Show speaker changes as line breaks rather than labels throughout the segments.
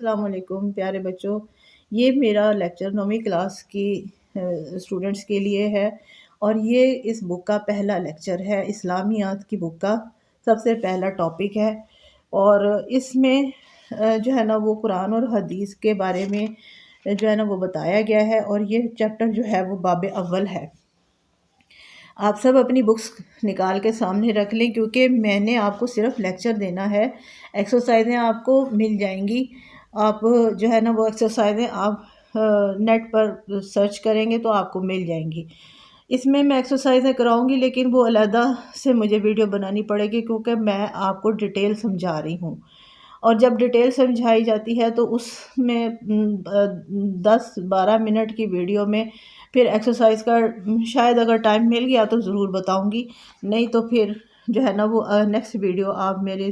السلام علیکم پیارے بچوں، یہ میرا لیکچر 9ویں کلاس کی اسٹوڈنٹس کے لیے ہے اور یہ اس بک کا پہلا لیکچر ہے۔ اسلامیات کی بک کا سب سے پہلا ٹاپک ہے اور اس میں جو ہے نا وہ قرآن اور حدیث کے بارے میں جو ہے نا وہ بتایا گیا ہے اور یہ چیپٹر جو ہے وہ باب اول ہے۔ آپ سب اپنی بکس نکال کے سامنے رکھ لیں کیونکہ میں نے آپ کو صرف لیکچر دینا ہے۔ ایکسرسائزیں آپ کو مل جائیں گی، آپ جو ہے نا وہ ایکسرسائزیں آپ نیٹ پر سرچ کریں گے تو آپ کو مل جائیں گی۔ اس میں ایکسرسائزیں کراؤں گی لیکن وہ علیحدہ سے مجھے ویڈیو بنانی پڑے گی کیونکہ میں آپ کو ڈیٹیل سمجھا رہی ہوں، اور جب ڈیٹیل سمجھائی جاتی ہے تو اس میں 10-12 منٹ کی ویڈیو میں پھر ایکسرسائز کا شاید اگر ٹائم مل گیا تو ضرور بتاؤں گی، نہیں تو پھر جو ہے نا وہ نیکسٹ ویڈیو آپ میرے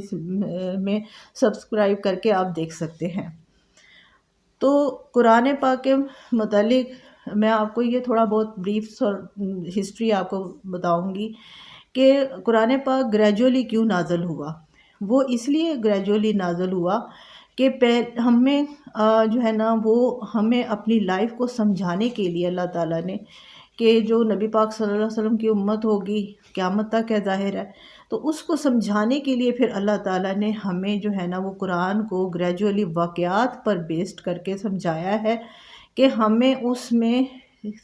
میں سبسکرائب کر کے آپ دیکھ سکتے ہیں۔ تو قرآن پاک کے متعلق میں آپ کو یہ تھوڑا بہت بریف ہسٹری آپ کو بتاؤں گی کہ قرآن پاک گریجولی کیوں نازل ہوا۔ وہ اس لیے گریجولی نازل ہوا کہ ہمیں جو ہے نا وہ ہمیں اپنی لائف کو سمجھانے کے لیے اللہ تعالیٰ نے کہ جو نبی پاک صلی اللہ علیہ وسلم کی امت ہوگی قیامت تک ہے ظاہر ہے، تو اس کو سمجھانے کے لیے پھر اللہ تعالیٰ نے ہمیں جو ہے نا وہ قرآن کو گریجولی واقعات پر بیسڈ کر کے سمجھایا ہے کہ ہمیں اس میں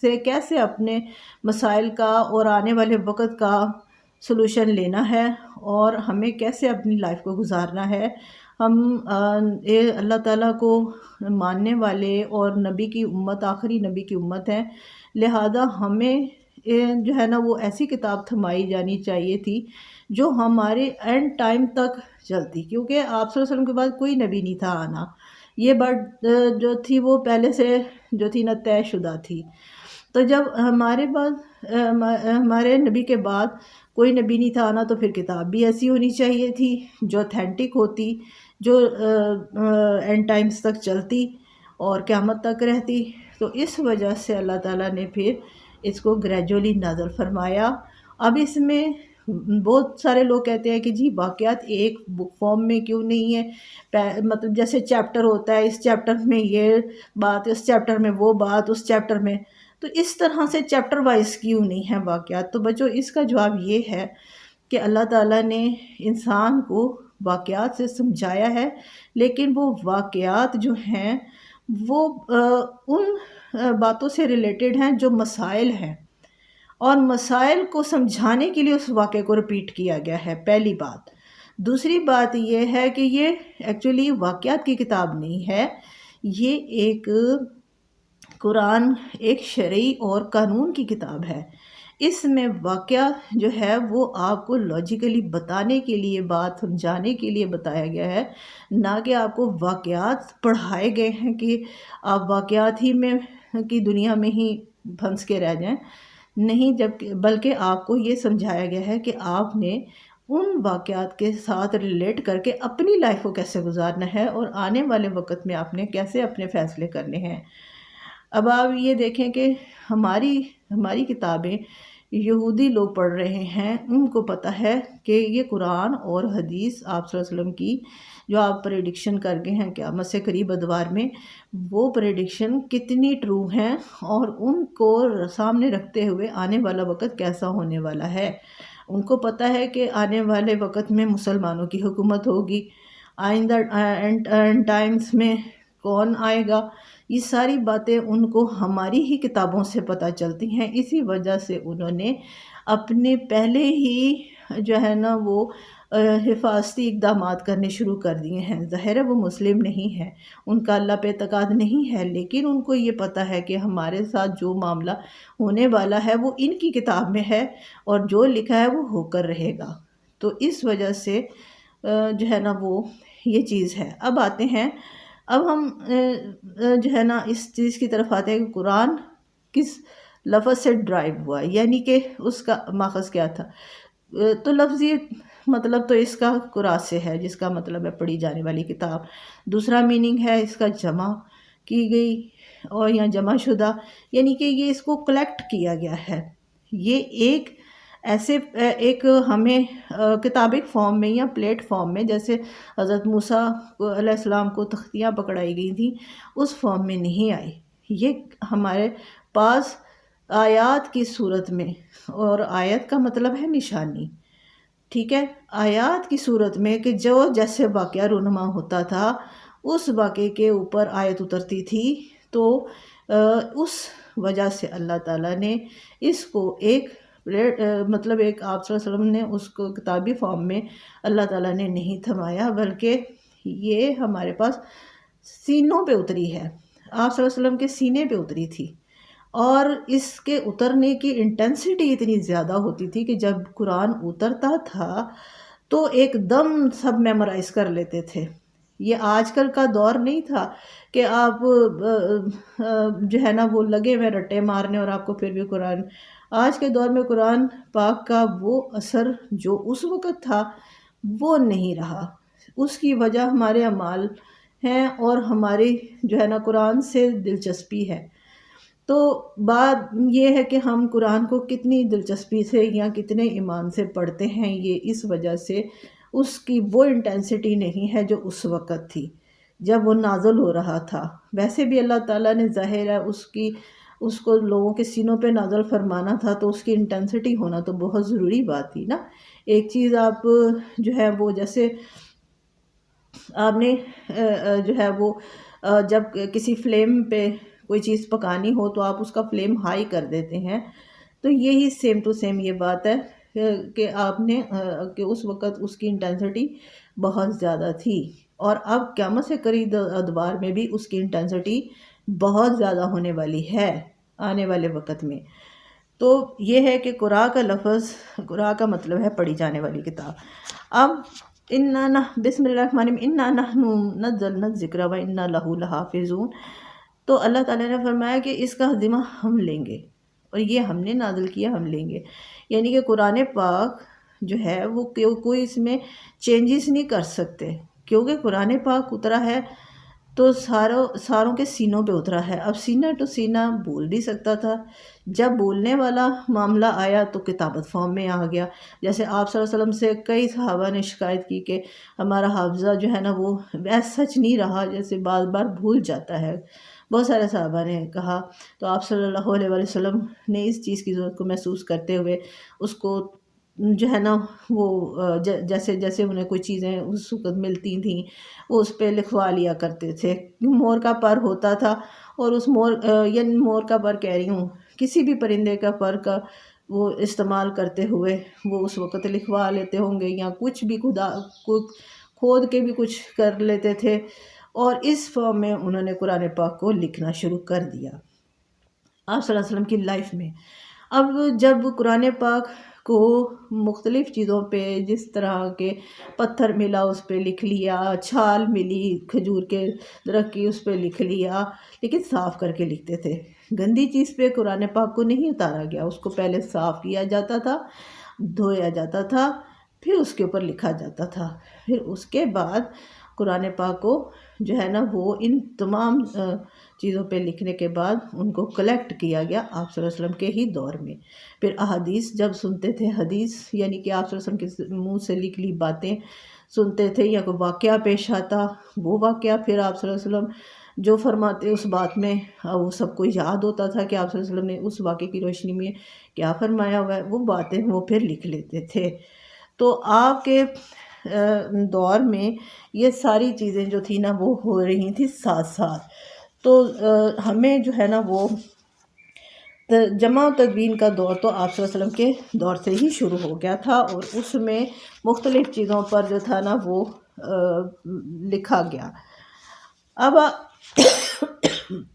سے کیسے اپنے مسائل کا اور آنے والے وقت کا سلوشن لینا ہے اور ہمیں کیسے اپنی لائف کو گزارنا ہے۔ ہم اللہ تعالیٰ کو ماننے والے اور نبی کی امت آخری نبی کی امت ہیں، لہذا ہمیں جو ہے نا وہ ایسی کتاب تھمائی جانی چاہیے تھی جو ہمارے اینڈ ٹائم تک چلتی، کیونکہ آپ صلی اللہ علیہ وسلم کے بعد کوئی نبی نہیں تھا آنا، یہ بات جو تھی وہ پہلے سے جو تھی نا طے شدہ تھی۔ تو جب ہمارے بعد ہمارے نبی کے بعد کوئی نبی نہیں تھا آنا تو پھر کتاب بھی ایسی ہونی چاہیے تھی جو اتھینٹک ہوتی، جو اینڈ ٹائمز تک چلتی اور قیامت تک رہتی۔ تو اس وجہ سے اللہ تعالیٰ نے پھر اس کو گریجولی نازل فرمایا۔ اب اس میں بہت سارے لوگ کہتے ہیں کہ جی واقعات ایک بک فارم میں کیوں نہیں ہے، مطلب جیسے چیپٹر ہوتا ہے، اس چیپٹر میں یہ بات، اس چیپٹر میں وہ بات، اس چیپٹر میں، تو اس طرح سے چیپٹر وائز کیوں نہیں ہے واقعات؟ تو بچوں اس کا جواب یہ ہے کہ اللہ تعالیٰ نے انسان کو واقعات سے سمجھایا ہے، لیکن وہ واقعات جو ہیں وہ ان باتوں سے ریلیٹڈ ہیں جو مسائل ہیں، اور مسائل کو سمجھانے کے لیے اس واقعے کو ریپیٹ کیا گیا ہے، پہلی بات۔ دوسری بات یہ ہے کہ یہ ایکچولی واقعات کی کتاب نہیں ہے، یہ ایک قرآن ایک شرعی اور قانون کی کتاب ہے۔ اس میں واقعہ جو ہے وہ آپ کو لاجیکلی بتانے کے لیے، بات سمجھانے کے لیے بتایا گیا ہے، نہ کہ آپ کو واقعات پڑھائے گئے ہیں کہ آپ واقعات ہی میں کی دنیا میں ہی پھنس کے رہ جائیں، نہیں، بلکہ آپ کو یہ سمجھایا گیا ہے کہ آپ نے ان واقعات کے ساتھ ریلیٹ کر کے اپنی لائف کو کیسے گزارنا ہے اور آنے والے وقت میں آپ نے کیسے اپنے فیصلے کرنے ہیں۔ اب آپ یہ دیکھیں کہ ہماری کتابیں یہودی لوگ پڑھ رہے ہیں، ان کو پتہ ہے کہ یہ قرآن اور حدیث آپ صلی اللہ علیہ وسلم کی جو آپ پریڈکشن کر گئے ہیں قیامت سے قریب ادوار میں، وہ پریڈکشن کتنی ٹرو ہیں اور ان کو سامنے رکھتے ہوئے آنے والا وقت کیسا ہونے والا ہے۔ ان کو پتہ ہے کہ آنے والے وقت میں مسلمانوں کی حکومت ہوگی، آئندہ اینڈ ٹائمز میں کون آئے گا، یہ ساری باتیں ان کو ہماری ہی کتابوں سے پتہ چلتی ہیں۔ اسی وجہ سے انہوں نے اپنے پہلے ہی جو ہے نا وہ حفاظتی اقدامات کرنے شروع کر دیے ہیں۔ ظاہر ہے وہ مسلم نہیں ہے، ان کا اللہ پہ اعتقاد نہیں ہے، لیکن ان کو یہ پتہ ہے کہ ہمارے ساتھ جو معاملہ ہونے والا ہے وہ ان کی کتاب میں ہے اور جو لکھا ہے وہ ہو کر رہے گا۔ تو اس وجہ سے جو ہے نا وہ یہ چیز ہے۔ اب آتے ہیں، اب ہم جو ہے نا اس چیز کی طرف آتے ہیں کہ قرآن کس لفظ سے ڈرائیو ہوا، یعنی کہ اس کا ماخذ کیا تھا۔ تو لفظی مطلب تو اس کا قرآن سے ہے، جس کا مطلب ہے پڑھی جانے والی کتاب۔ دوسرا میننگ ہے اس کا جمع کی گئی اور یا جمع شدہ، یعنی کہ یہ اس کو کلیکٹ کیا گیا ہے۔ یہ ایک ایسے ایک ہمیں کتابک فارم میں یا پلیٹ فارم میں، جیسے حضرت موسیٰ علیہ السلام کو تختیاں پکڑائی گئی تھیں، اس فارم میں نہیں آئی. یہ ہمارے پاس آیات کی صورت میں، اور آیت کا مطلب ہے نشانی، ٹھیک ہے، آیات کی صورت میں کہ جو جیسے واقعہ رونما ہوتا تھا اس واقعے کے اوپر آیت اترتی تھی. تو اس وجہ سے اللہ تعالیٰ نے اس کو ایک مطلب ایک آپ صلی اللہ علیہ وسلم نے اس کو کتابی فارم میں اللہ تعالیٰ نے نہیں تھمایا، بلکہ یہ ہمارے پاس سینوں پہ اتری ہے، آپ صلی اللہ علیہ وسلم کے سینے پہ اتری تھی. اور اس کے اترنے کی انٹینسٹی اتنی زیادہ ہوتی تھی کہ جب قرآن اترتا تھا تو ایک دم سب میمورائز کر لیتے تھے. یہ آج کل کا دور نہیں تھا کہ آپ جو ہے نا وہ لگے ہوئے رٹے مارنے اور آپ کو پھر بھی قرآن. آج کے دور میں قرآن پاک کا وہ اثر جو اس وقت تھا وہ نہیں رہا. اس کی وجہ ہمارے اعمال ہیں اور ہماری جو ہے نا قرآن سے دلچسپی ہے. تو بات یہ ہے کہ ہم قرآن کو کتنی دلچسپی سے یا کتنے ایمان سے پڑھتے ہیں، یہ اس وجہ سے اس کی وہ انٹینسٹی نہیں ہے جو اس وقت تھی جب وہ نازل ہو رہا تھا. ویسے بھی اللہ تعالیٰ نے ظاہر ہے اس کو لوگوں کے سینوں پہ نازل فرمانا تھا، تو اس کی انٹینسٹی ہونا تو بہت ضروری بات تھی نا. ایک چیز آپ جو ہے وہ جیسے آپ نے جو ہے وہ جب کسی فلیم پہ کوئی چیز پکانی ہو تو آپ اس کا فلیم ہائی کر دیتے ہیں، تو یہی سیم ٹو سیم یہ بات ہے کہ آپ نے کہ اس وقت اس کی انٹینسٹی بہت زیادہ تھی، اور اب قیامت سے قریب ادوار میں بھی اس کی انٹینسٹی بہت زیادہ ہونے والی ہے آنے والے وقت میں. تو یہ ہے کہ قرآن کا لفظ، قرآن کا مطلب ہے پڑھی جانے والی کتاب. اب بسم اللہ الرحمن الرحیم انا نحن نزلنا الذکر و انا لہ لحافظون. تو اللہ تعالیٰ نے فرمایا کہ اس کا ذمہ ہم لیں گے، اور یہ ہم نے نازل کیا، ہم لیں گے. یعنی کہ قرآن پاک جو ہے وہ کوئی اس میں چینجز نہیں کر سکتے، کیونکہ قرآن پاک اترا ہے تو ساروں کے سینوں پہ اترا ہے. اب سینہ ٹو سینہ بول بھی سکتا تھا، جب بولنے والا معاملہ آیا تو کتابت فارم میں آ گیا. جیسے آپ صلی اللہ علیہ وسلم سے کئی صحابہ نے شکایت کی کہ ہمارا حافظہ جو ہے نا وہ سچ نہیں رہا، جیسے بار بار بھول جاتا ہے. بہت سارے صحابہ نے کہا، تو آپ صلی اللہ علیہ وسلم نے اس چیز کی ضرورت کو محسوس کرتے ہوئے اس کو جو ہے نا وہ جیسے جیسے انہیں کوئی چیزیں اس وقت ملتی تھیں وہ اس پہ لکھوا لیا کرتے تھے. مور کا پر ہوتا تھا، اور اس یعنی مور کا پر کہہ رہی ہوں، کسی بھی پرندے کا پر کا وہ استعمال کرتے ہوئے وہ اس وقت لکھوا لیتے ہوں گے، یا کچھ بھی کھود کے بھی کچھ کر لیتے تھے، اور اس فارم میں انہوں نے قرآن پاک کو لکھنا شروع کر دیا آپ صلی اللہ علیہ وسلم کی لائف میں. اب جب قرآن پاک کو مختلف چیزوں پہ جس طرح کے پتھر ملا اس پہ لکھ لیا، چھال ملی کھجور کے درخت کی اس پہ لکھ لیا، لیکن صاف کر کے لکھتے تھے. گندی چیز پہ قرآن پاک کو نہیں اتارا گیا، اس کو پہلے صاف کیا جاتا تھا، دھویا جاتا تھا، پھر اس کے اوپر لکھا جاتا تھا. پھر اس کے بعد قرآن پاک کو جو ہے نا وہ ان تمام چیزوں پہ لکھنے کے بعد ان کو کلیکٹ کیا گیا آپ صلی اللہ علیہ وسلم کے ہی دور میں. پھر احادیث جب سنتے تھے، حدیث یعنی کہ آپ صلی اللہ علیہ وسلم کے منہ سے لکھ لی باتیں سنتے تھے، یا کوئی واقعہ پیش آتا، وہ واقعہ پھر آپ صلی اللہ علیہ وسلم جو فرماتے اس بات میں وہ سب کو یاد ہوتا تھا کہ آپ صلی اللہ علیہ وسلم نے اس واقعے کی روشنی میں کیا فرمایا ہوا ہے، وہ باتیں وہ پھر لکھ لیتے تھے. تو آپ کے دور میں یہ ساری چیزیں جو تھی نا وہ ہو رہی تھی ساتھ ساتھ. تو ہمیں جو ہے نا وہ جمع و تدوین کا دور تو آپ صلی اللہ علیہ وسلم کے دور سے ہی شروع ہو گیا تھا، اور اس میں مختلف چیزوں پر جو تھا نا وہ لکھا گیا. اب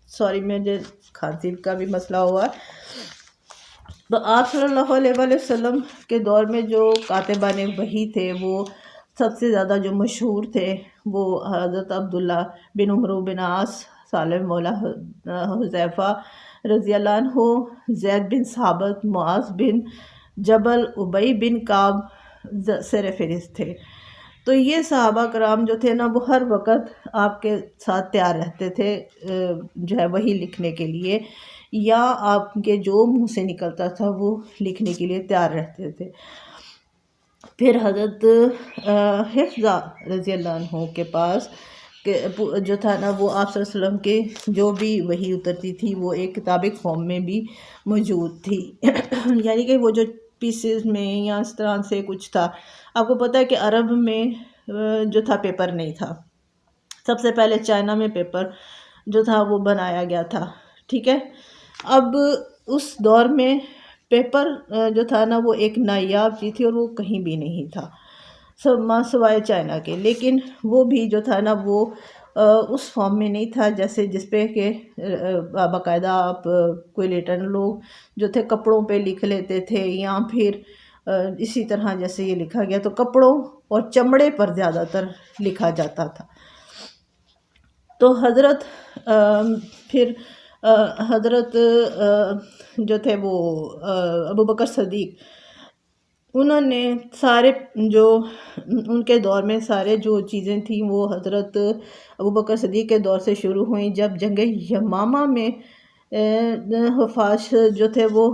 سوری مجھے کھانسی کا بھی مسئلہ ہوا. تو آپ صلی اللہ علیہ وسلم کے دور میں جو کاتبان وحی تھے وہ سب سے زیادہ جو مشہور تھے وہ حضرت عبداللہ بن عمرو بن عاص، سالم مولا حذیفہ رضی اللہ عنہ، زید بن ثابت، معاذ بن جبل، ابی بن کعب سر فہرست تھے. تو یہ صحابہ کرام جو تھے نا وہ ہر وقت آپ کے ساتھ تیار رہتے تھے جو ہے وہی لکھنے کے لیے، یا آپ کے جو منہ سے نکلتا تھا وہ لکھنے کے لیے تیار رہتے تھے۔ پھر حضرت حفظہ رضی اللہ عنہ کے پاس جو تھا نا وہ آپ صلی اللہ علیہ وسلم کے جو بھی وحی اترتی تھی وہ ایک کتابک فارم میں بھی موجود تھی یعنی کہ وہ جو پیسز میں یا اس طرح سے کچھ تھا۔ آپ کو پتہ ہے کہ عرب میں جو تھا پیپر نہیں تھا، سب سے پہلے چائنا میں پیپر جو تھا وہ بنایا گیا تھا، ٹھیک ہے۔ اب اس دور میں پیپر جو تھا نا وہ ایک نایاب چیز تھی اور وہ کہیں بھی نہیں تھا سوائے چائنا کے، لیکن وہ بھی جو تھا نا وہ اس فارم میں نہیں تھا جیسے جس پہ کہ باقاعدہ آپ کوئی لیٹر لوگ جو تھے کپڑوں پہ لکھ لیتے تھے، یا پھر اسی طرح جیسے یہ لکھا گیا تو کپڑوں اور چمڑے پر زیادہ تر لکھا جاتا تھا۔ تو حضرت پھر حضرت جو تھے وہ ابوبکر صدیق، انہوں نے سارے جو ان کے دور میں سارے جو چیزیں تھیں وہ حضرت ابوبکر صدیق کے دور سے شروع ہوئیں۔ جب جنگ یمامہ میں حفاظ جو تھے وہ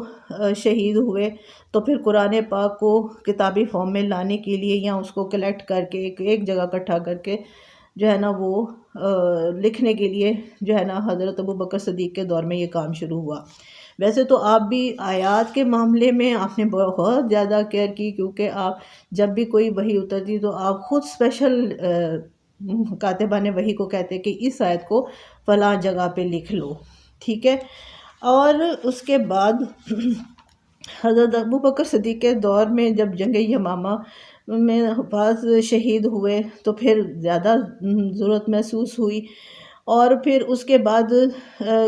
شہید ہوئے تو پھر قرآن پاک کو کتابی فارم میں لانے کے لیے یا اس کو کلیکٹ کر کے ایک جگہ اکٹھا کر کے جو ہے نا وہ لکھنے کے لیے جو ہے نا حضرت ابوبکر صدیق کے دور میں یہ کام شروع ہوا۔ ویسے تو آپ بھی آیات کے معاملے میں آپ نے بہت زیادہ کیئر کی، کیونکہ آپ جب بھی کوئی وحی اترتی تو آپ خود اسپیشل کاتبان وحی کو کہتے کہ اس آیت کو فلاں جگہ پہ لکھ لو، ٹھیک ہے۔ اور اس کے بعد حضرت ابوبکر صدیق کے دور میں جب جنگ یمامہ میں حفاظ شہید ہوئے تو پھر زیادہ ضرورت محسوس ہوئی، اور پھر اس کے بعد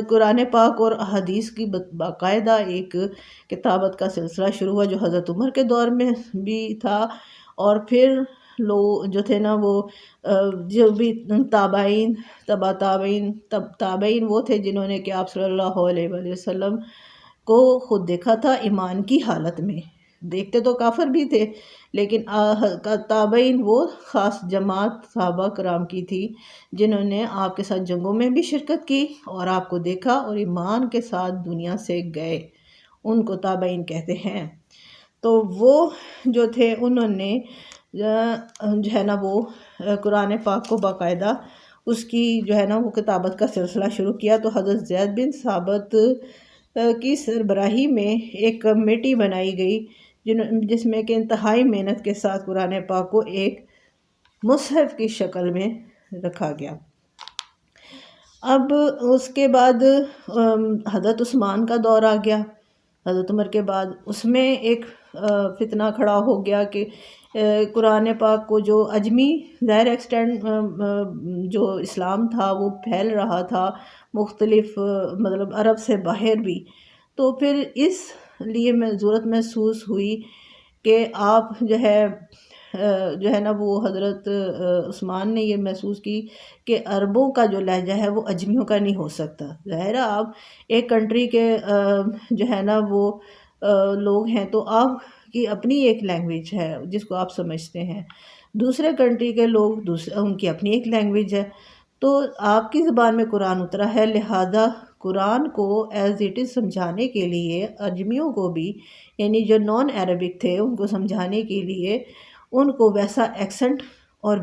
قرآن پاک اور احادیث کی باقاعدہ ایک کتابت کا سلسلہ شروع ہوا جو حضرت عمر کے دور میں بھی تھا، اور پھر لوگ جو تھے نا وہ جو بھی تابعین تابعین وہ تھے جنہوں نے کہ آپ صلی اللہ علیہ وآلہ وسلم کو خود دیکھا تھا ایمان کی حالت میں، دیکھتے تو کافر بھی تھے لیکن تابعین وہ خاص جماعت صحابہ کرام کی تھی جنہوں نے آپ کے ساتھ جنگوں میں بھی شرکت کی اور آپ کو دیکھا اور ایمان کے ساتھ دنیا سے گئے، ان کو تابعین کہتے ہیں۔ تو وہ جو تھے انہوں نے جو ہے نا وہ قرآن پاک کو باقاعدہ اس کی جو ہے نا وہ کتابت کا سلسلہ شروع کیا۔ تو حضرت زید بن ثابت کی سربراہی میں ایک کمیٹی بنائی گئی جس میں کہ انتہائی محنت کے ساتھ قرآن پاک کو ایک مصحف کی شکل میں رکھا گیا۔ اب اس کے بعد حضرت عثمان کا دور آ گیا، حضرت عمر کے بعد اس میں ایک فتنہ کھڑا ہو گیا کہ قرآن پاک کو جو عجمی ظاہر ایکسٹینڈ جو اسلام تھا وہ پھیل رہا تھا مختلف مطلب عرب سے باہر بھی، تو پھر اس لیے میں ضرورت محسوس ہوئی کہ آپ جو ہے نا وہ حضرت عثمان نے یہ محسوس کی کہ عربوں کا جو لہجہ ہے وہ اجمیوں کا نہیں ہو سکتا۔ ظاہر ہے آپ ایک کنٹری کے جو ہے نا وہ لوگ ہیں تو آپ کی اپنی ایک لینگویج ہے جس کو آپ سمجھتے ہیں، دوسرے کنٹری کے لوگ ان کی اپنی ایک لینگویج ہے، تو آپ کی زبان میں قرآن اترا ہے، لہذا قرآن کو ایز اٹ از سمجھانے کے لیے اجمیوں کو بھی، یعنی جو نان عربک تھے ان کو سمجھانے کے لیے ان کو ویسا ایکسنٹ اور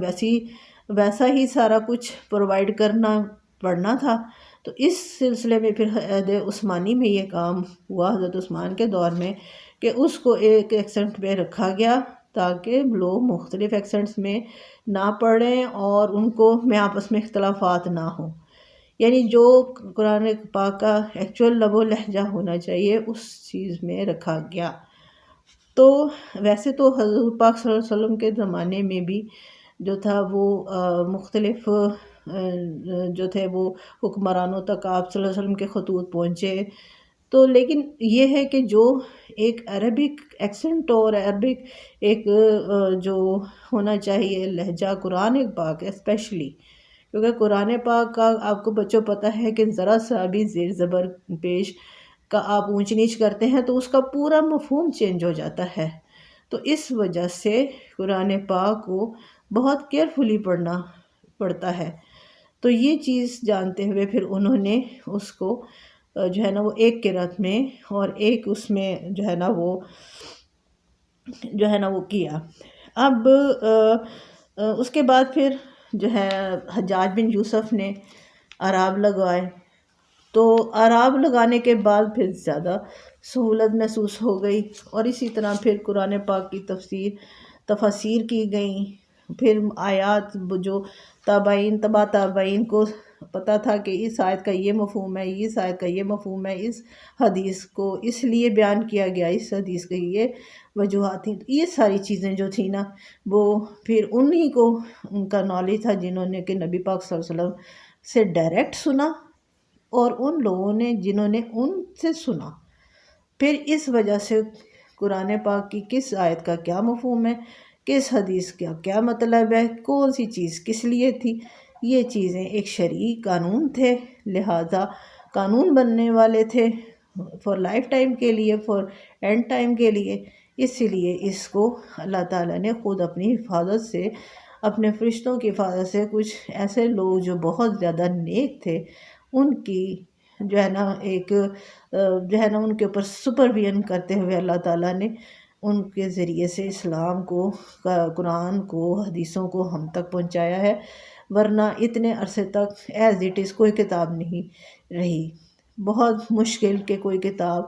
ویسا ہی سارا کچھ پرووائڈ کرنا پڑنا تھا۔ تو اس سلسلے میں پھر عہد عثمانی میں یہ کام ہوا حضرت عثمان کے دور میں کہ اس کو ایک ایکسنٹ پہ رکھا گیا تاکہ لوگ مختلف ایکسنٹس میں نہ پڑھیں اور ان کو میں آپس میں اختلافات نہ ہوں، یعنی جو قرآن پاک کا ایکچول لب و لہجہ ہونا چاہیے اس چیز میں رکھا گیا۔ تو ویسے تو حضور پاک صلی اللہ علیہ وسلم کے زمانے میں بھی جو تھا وہ مختلف جو تھے وہ حکمرانوں تک آپ صلی اللہ علیہ وسلم کے خطوط پہنچے، تو لیکن یہ ہے کہ جو ایک عربک ایکسنٹ اور عربک ایک جو ہونا چاہیے لہجہ قرآن پاک اسپیشلی، کیونکہ قرآن پاک کا آپ کو بچوں پتہ ہے کہ ذرا سا بھی زیر زبر پیش کا آپ اونچ نیچ کرتے ہیں تو اس کا پورا مفہوم چینج ہو جاتا ہے۔ تو اس وجہ سے قرآن پاک کو بہت کیئرفلی پڑھنا پڑتا ہے۔ تو یہ چیز جانتے ہوئے پھر انہوں نے اس کو جو ہے نا وہ ایک قرأت میں اور ایک اس میں جو ہے نا وہ کیا۔ اب اس کے بعد پھر جو ہے حجاج بن یوسف نے اعراب لگوائے، تو اعراب لگانے کے بعد پھر زیادہ سہولت محسوس ہو گئی، اور اسی طرح پھر قرآن پاک کی تفاسیر کی گئیں۔ پھر آیات جو تبع تابعین کو پتہ تھا کہ اس آیت کا یہ مفہوم ہے، اس آیت کا یہ مفہوم ہے، اس حدیث کو اس لیے بیان کیا گیا، اس حدیث کی یہ وجوہات تھیں، یہ ساری چیزیں جو تھیں نا وہ پھر انہی کو ان کا نالج تھا جنہوں نے کہ نبی پاک صلی اللہ علیہ وسلم سے ڈائریکٹ سنا، اور ان لوگوں نے جنہوں نے ان سے سنا۔ پھر اس وجہ سے قرآن پاک کی کس آیت کا کیا مفہوم ہے، کس حدیث کا کیا مطلب ہے، کون سی چیز کس لیے تھی، یہ چیزیں ایک شرعی قانون تھے، لہٰذا قانون بننے والے تھے فار لائف ٹائم کے لیے، فار اینڈ ٹائم کے لیے۔ اسی لیے اس کو اللہ تعالیٰ نے خود اپنی حفاظت سے، اپنے فرشتوں کی حفاظت سے، کچھ ایسے لوگ جو بہت زیادہ نیک تھے ان کی جو ہے نا ان کے اوپر سپرویژن کرتے ہوئے اللہ تعالیٰ نے ان کے ذریعے سے اسلام کو، قرآن کو، حدیثوں کو ہم تک پہنچایا ہے، ورنہ اتنے عرصے تک ایز اٹ از کوئی کتاب نہیں رہی۔ بہت مشکل کہ کوئی کتاب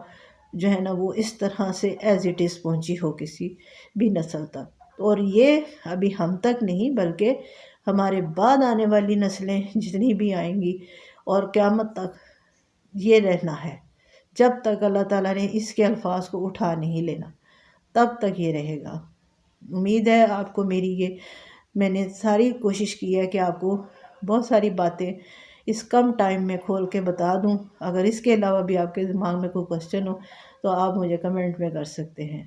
جو ہے نا وہ اس طرح سے ایز اٹ از پہنچی ہو کسی بھی نسل تک، اور یہ ابھی ہم تک نہیں بلکہ ہمارے بعد آنے والی نسلیں جتنی بھی آئیں گی اور قیامت تک یہ رہنا ہے۔ جب تک اللہ تعالیٰ نے اس کے الفاظ کو اٹھا نہیں لینا تب تک یہ رہے گا۔ امید ہے آپ کو میں نے ساری کوشش کی ہے کہ آپ کو بہت ساری باتیں اس کم ٹائم میں کھول کے بتا دوں۔ اگر اس کے علاوہ بھی آپ کے دماغ میں کوئی کوسچن ہو تو آپ مجھے کمنٹ میں کر سکتے ہیں۔